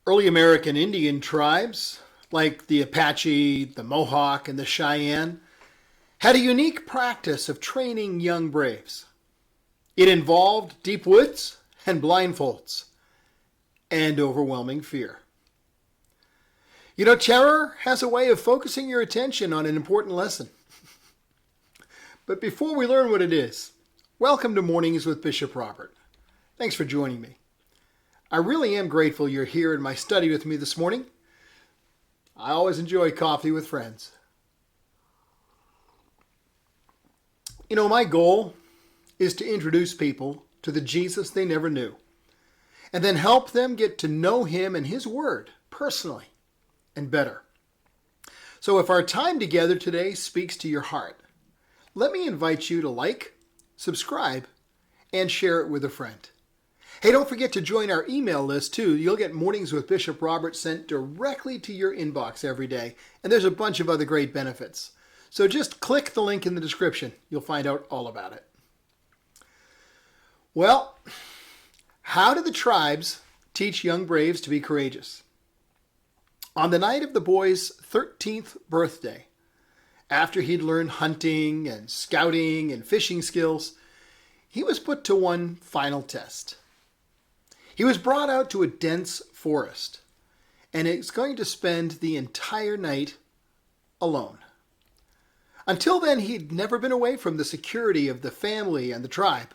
Early American Indian tribes, like the Apache, the Mohawk, and the Cheyenne, had a unique practice of training young braves. It involved deep woods and blindfolds and overwhelming fear. You know, terror has a way of focusing your attention on an important lesson. But before we learn what it is, welcome to Mornings with Bishop Robert. Thanks for joining me. I really am grateful you're here in my study with me this morning. I always enjoy coffee with friends. You know, my goal is to introduce people to the Jesus they never knew, and then help them get to know him and his word personally and better. So if our time together today speaks to your heart, let me invite you to like, subscribe, and share it with a friend. Hey, don't forget to join our email list too. You'll get Mornings with Bishop Robert sent directly to your inbox every day, and there's a bunch of other great benefits. So just click the link in the description. You'll find out all about it. Well, how did the tribes teach young braves to be courageous? On the night of the boy's 13th birthday, after he'd learned hunting and scouting and fishing skills, he was put to one final test. He was brought out to a dense forest, and he's going to spend the entire night alone. Until then, he'd never been away from the security of the family and the tribe.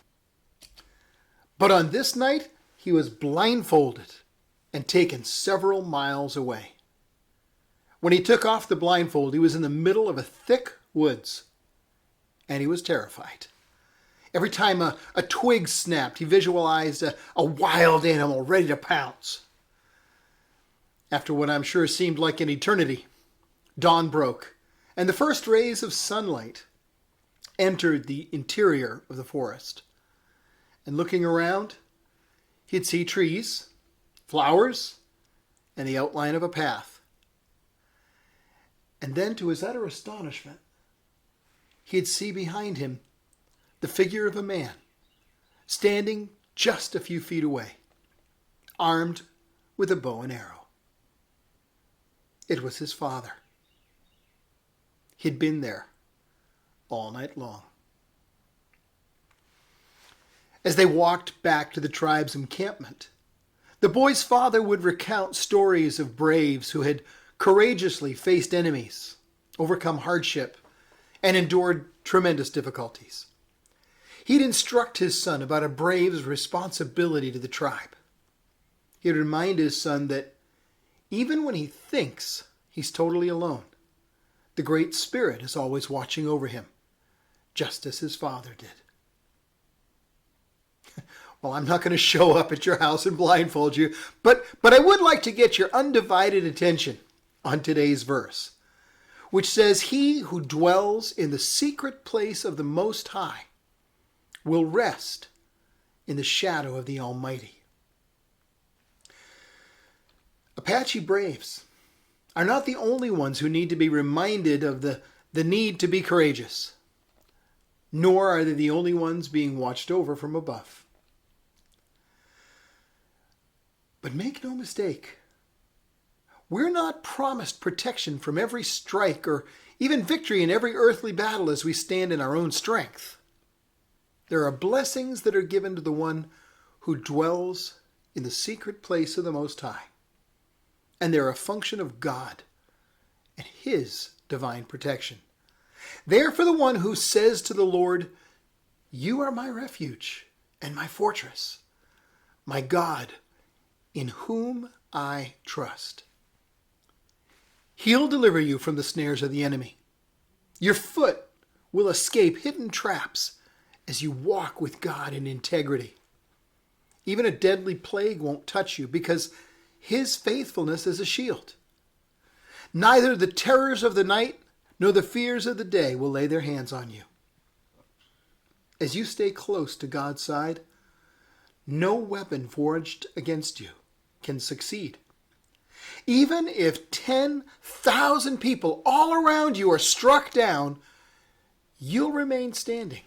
But on this night, he was blindfolded and taken several miles away. When he took off the blindfold, he was in the middle of a thick woods, and he was terrified. Every time a twig snapped, he visualized a wild animal ready to pounce. After what I'm sure seemed like an eternity, dawn broke, and the first rays of sunlight entered the interior of the forest. And looking around, he'd see trees, flowers, and the outline of a path. And then, to his utter astonishment, he'd see behind him the figure of a man standing just a few feet away, armed with a bow and arrow. It was his father. He'd been there all night long. As they walked back to the tribe's encampment, the boy's father would recount stories of braves who had courageously faced enemies, overcome hardship, and endured tremendous difficulties. He'd instruct his son about a brave's responsibility to the tribe. He'd remind his son that even when he thinks he's totally alone, the Great Spirit is always watching over him, just as his father did. Well, I'm not going to show up at your house and blindfold you, but I would like to get your undivided attention on today's verse, which says, "He who dwells in the secret place of the Most High will rest in the shadow of the Almighty." Apache braves are not the only ones who need to be reminded of the need to be courageous, nor are they the only ones being watched over from above. But make no mistake, we're not promised protection from every strike or even victory in every earthly battle as we stand in our own strength. There are blessings that are given to the one who dwells in the secret place of the Most High, and they're a function of God and his divine protection. They're for the one who says to the Lord, "You are my refuge and my fortress, my God, in whom I trust." He'll deliver you from the snares of the enemy. Your foot will escape hidden traps as you walk with God in integrity. Even a deadly plague won't touch you because his faithfulness is a shield. Neither the terrors of the night nor the fears of the day will lay their hands on you. As you stay close to God's side, no weapon forged against you can succeed. Even if 10,000 people all around you are struck down, you'll remain standing,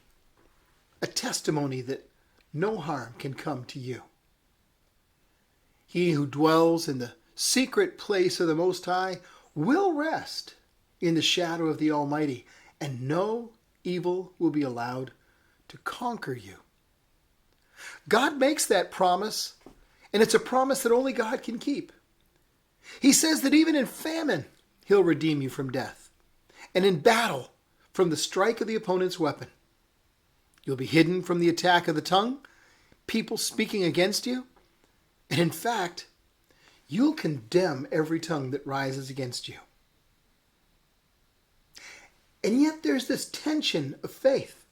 a testimony that no harm can come to you. He who dwells in the secret place of the Most High will rest in the shadow of the Almighty, and no evil will be allowed to conquer you. God makes that promise, and it's a promise that only God can keep. He says that even in famine, he'll redeem you from death, and in battle, from the strike of the opponent's weapon. You'll be hidden from the attack of the tongue, people speaking against you, and in fact, you'll condemn every tongue that rises against you. And yet there's this tension of faith.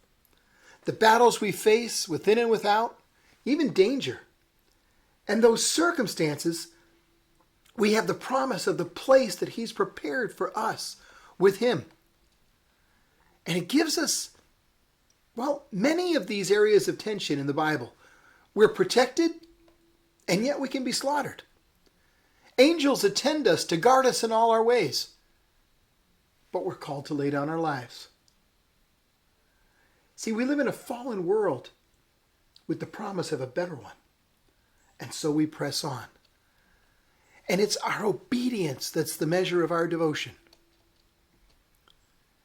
The battles we face within and without, even danger. And those circumstances, we have the promise of the place that he's prepared for us with him. And it gives us, many of these areas of tension in the Bible. We're protected, and yet we can be slaughtered. Angels attend us to guard us in all our ways, but we're called to lay down our lives. See, we live in a fallen world with the promise of a better one, and so we press on. And it's our obedience that's the measure of our devotion.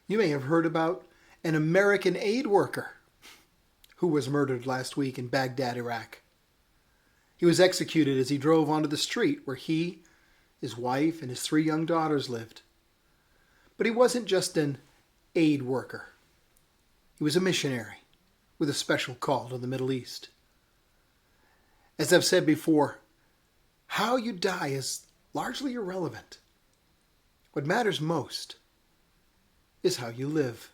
You may have heard about an American aid worker who was murdered last week in Baghdad, Iraq. He was executed as he drove onto the street where he, his wife, and his 3 young daughters lived. But he wasn't just an aid worker. He was a missionary with a special call to the Middle East. As I've said before, how you die is largely irrelevant. What matters most is how you live.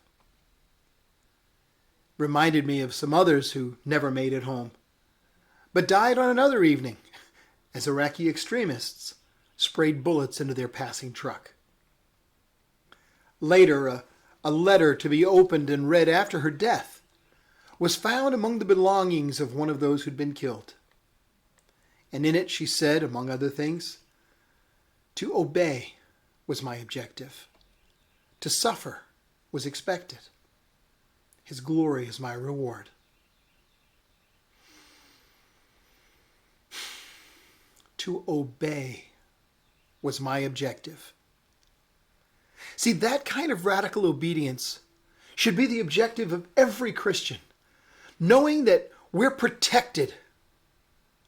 Reminded me of some others who never made it home, but died on another evening as Iraqi extremists sprayed bullets into their passing truck. Later, a letter to be opened and read after her death was found among the belongings of one of those who'd been killed. And in it she said, among other things, "To obey was my objective. To suffer was expected. His glory is my reward." To obey was my objective. See, that kind of radical obedience should be the objective of every Christian, knowing that we're protected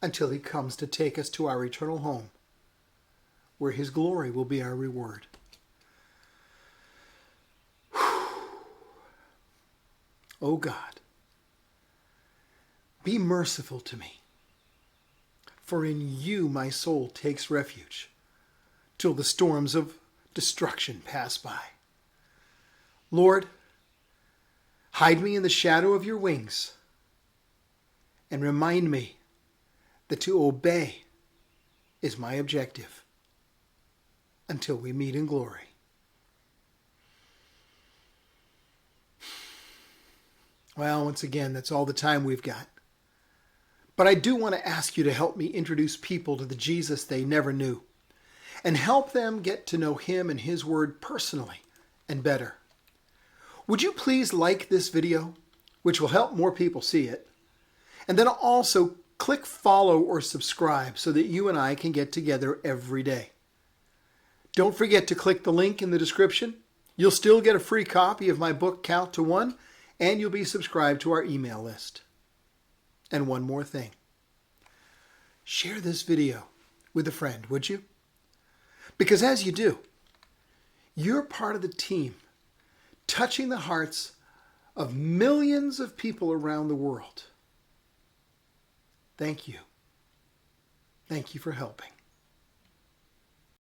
until he comes to take us to our eternal home, where his glory will be our reward. Oh God, be merciful to me, for in you my soul takes refuge, till the storms of destruction pass by. Lord, hide me in the shadow of your wings, and remind me that to obey is my objective until we meet in glory. Well, once again, that's all the time we've got. But I do want to ask you to help me introduce people to the Jesus they never knew, and help them get to know him and his word personally and better. Would you please like this video, which will help more people see it, and then also click follow or subscribe so that you and I can get together every day. Don't forget to click the link in the description. You'll still get a free copy of my book, Count to One, and you'll be subscribed to our email list. And one more thing. Share this video with a friend, would you? Because as you do, you're part of the team touching the hearts of millions of people around the world. Thank you. Thank you for helping.